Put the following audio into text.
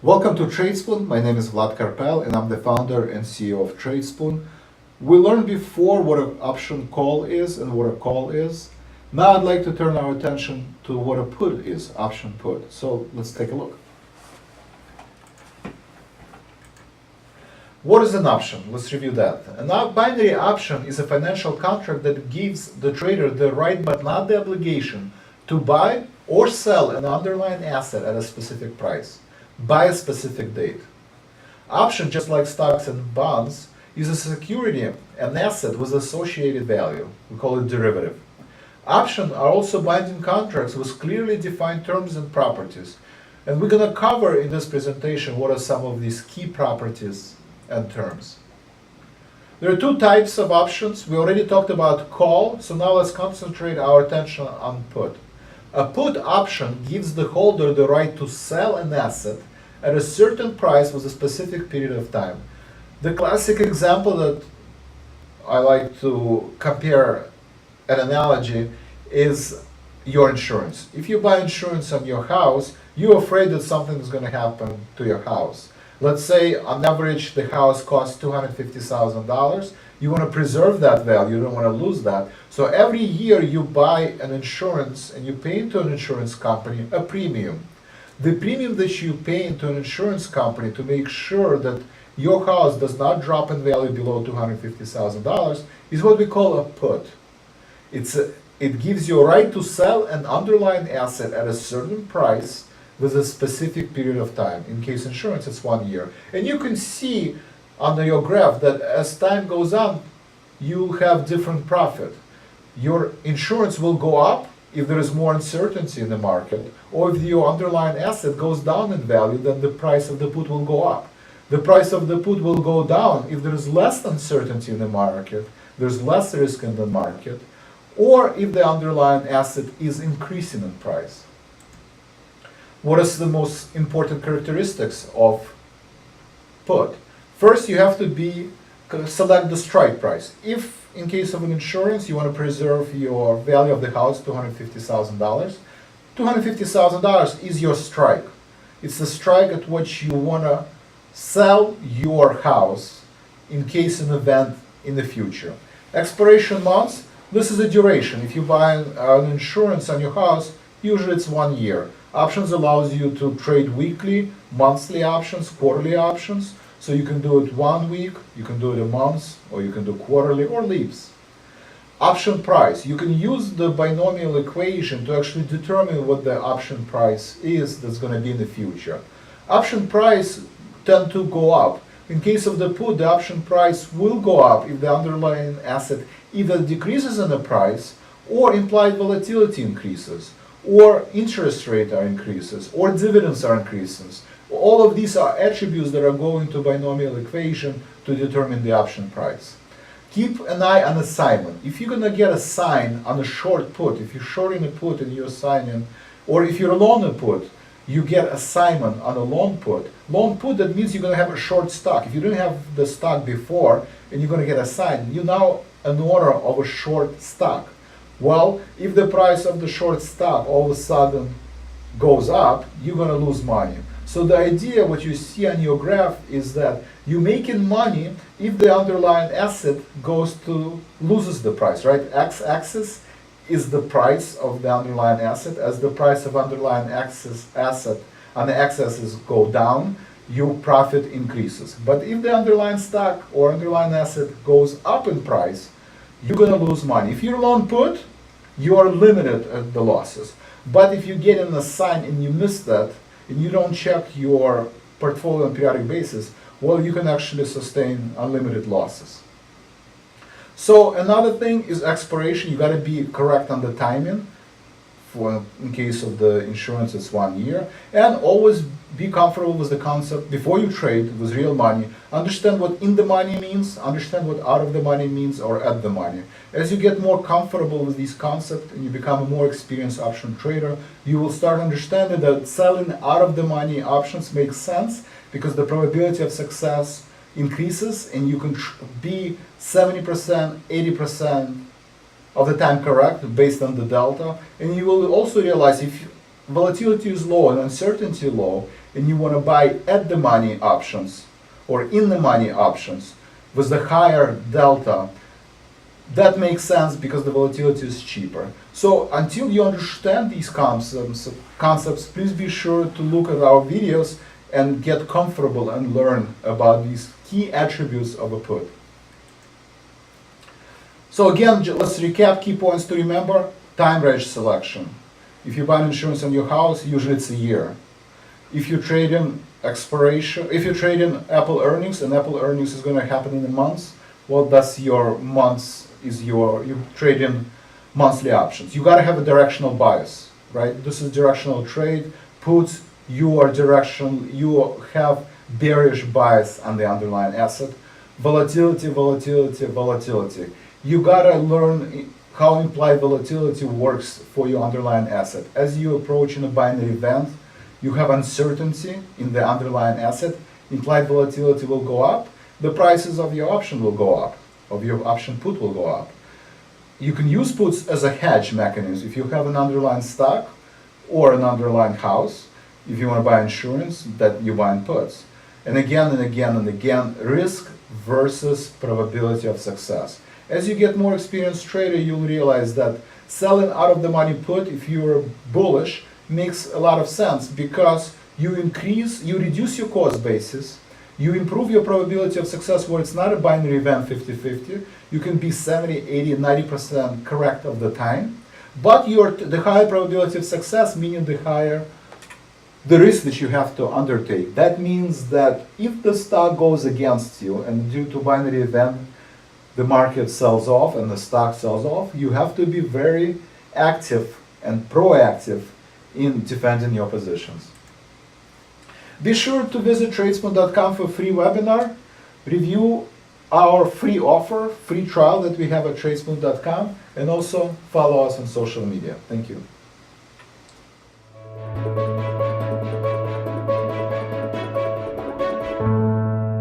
Welcome to Tradespoon. My name is Vlad Karpel and I'm the founder and CEO of Tradespoon. We learned before what an option call is and what a call is. Now I'd like to turn our attention to what a put is, option put. So let's take a look. What is an option? Let's review that. A binary option is a financial contract that gives the trader the right but not the obligation to buy or sell an underlying asset at a specific price by a specific date. Option, just like stocks and bonds, is a security, an asset with associated value. We call it derivative. Options are also binding contracts with clearly defined terms and properties. And we're going to cover in this presentation what are some of these key properties and terms. There are two types of options. We already talked about call, so now let's concentrate our attention on put. A put option gives the holder the right to sell an asset at a certain price with a specific period of time. The classic example that I like to compare an analogy is your insurance. If you buy insurance on your house, you're afraid that something is going to happen to your house. Let's say on average the house costs $250,000. You want to preserve that value, you don't want to lose that. So every year you buy an insurance and you pay into an insurance company a premium. The premium that you pay into an insurance company to make sure that your house does not drop in value below $250,000 is what we call a put. It gives you a right to sell an underlying asset at a certain price with a specific period of time. In case insurance, it's 1 year. And you can see under your graph that as time goes on, you have different profit. Your insurance will go up if there is more uncertainty in the market, or if your underlying asset goes down in value, then the price of the put will go up. The price of the put will go down if there is less uncertainty in the market, there's less risk in the market, or if the underlying asset is increasing in price. What is the most important characteristics of put? First, you have to select the strike price. If, in case of an insurance, you want to preserve your value of the house, $250,000, $250,000 is your strike. It's the strike at which you want to sell your house in case of an event in the future. Expiration months, this is a duration. If you buy an insurance on your house, usually it's 1 year. Options allows you to trade weekly, monthly options, quarterly options. So you can do it 1 week, you can do it a month, or you can do quarterly or leaps. Option price. You can use the binomial equation to actually determine what the option price is that's going to be in the future. Option price tend to go up. In case of the put, the option price will go up if the underlying asset either decreases in the price or implied volatility increases, or interest rate increases, or dividends are increases. All of these are attributes that are going to binomial equation to determine the option price. Keep an eye on assignment. If you're going to get a sign on a short put, if you're shorting a put and you're signing, or if you're long a put, you get assignment on a long put. Long put, that means you're going to have a short stock. If you didn't have the stock before and you're going to get assigned, you're now an owner of a short stock. Well, if the price of the short stock all of a sudden goes up, you're going to lose money. So the idea, what you see on your graph, is that you're making money if the underlying asset loses the price, right? X-axis is the price of the underlying asset. As the price of underlying asset on the x-axis go down, your profit increases. But if the underlying stock or underlying asset goes up in price, you're going to lose money. If you're long put, you are limited at the losses. But if you get in a sign and you miss that, and you don't check your portfolio on a periodic basis, well, you can actually sustain unlimited losses. So another thing is expiration. You got to be correct on the timing. In case of the insurance, it's 1 year. And always be comfortable with the concept before you trade with real money. Understand what in the money means, understand what out of the money means, or at the money. As you get more comfortable with these concepts and you become a more experienced option trader, you will start understanding that selling out of the money options makes sense because the probability of success increases and you can be 70%, 80% of the time correct based on the delta. And you will also realize if volatility is low and uncertainty low, and you want to buy at the money options or in the money options with the higher delta, that makes sense because the volatility is cheaper. So until you understand these concepts, please be sure to look at our videos and get comfortable and learn about these key attributes of a put. So again, let's recap key points to remember. Time range selection. If you buy an insurance on your house, usually it's a year. If you trade in expiration, if you trade in Apple earnings, and Apple earnings is going to happen in a month, well, that's your months, you trade in monthly options. You got to have a directional bias, right? This is directional trade. Puts, you have bearish bias on the underlying asset. Volatility, volatility, volatility. You got to learn how implied volatility works for your underlying asset. As you approach in a binary event, you have uncertainty in the underlying asset. Implied volatility will go up. The prices of your option will go up, of your option put will go up. You can use puts as a hedge mechanism. If you have an underlying stock or an underlying house, if you want to buy insurance, that you buy in puts. And again and again and again, risk versus probability of success. As you get more experienced trader, you'll realize that selling out of the money put, if you're bullish, makes a lot of sense because you reduce your cost basis, you improve your probability of success where it's not a binary event 50-50. You can be 70, 80, 90% correct of the time, but the higher probability of success, meaning the higher the risk that you have to undertake. That means that if the stock goes against you and due to binary event, the market sells off and the stock sells off, you have to be very active and proactive in defending your positions. Be sure to visit Tradespoon.com for a free webinar. Review our free offer, free trial that we have at Tradespoon.com, and also follow us on social media. Thank you.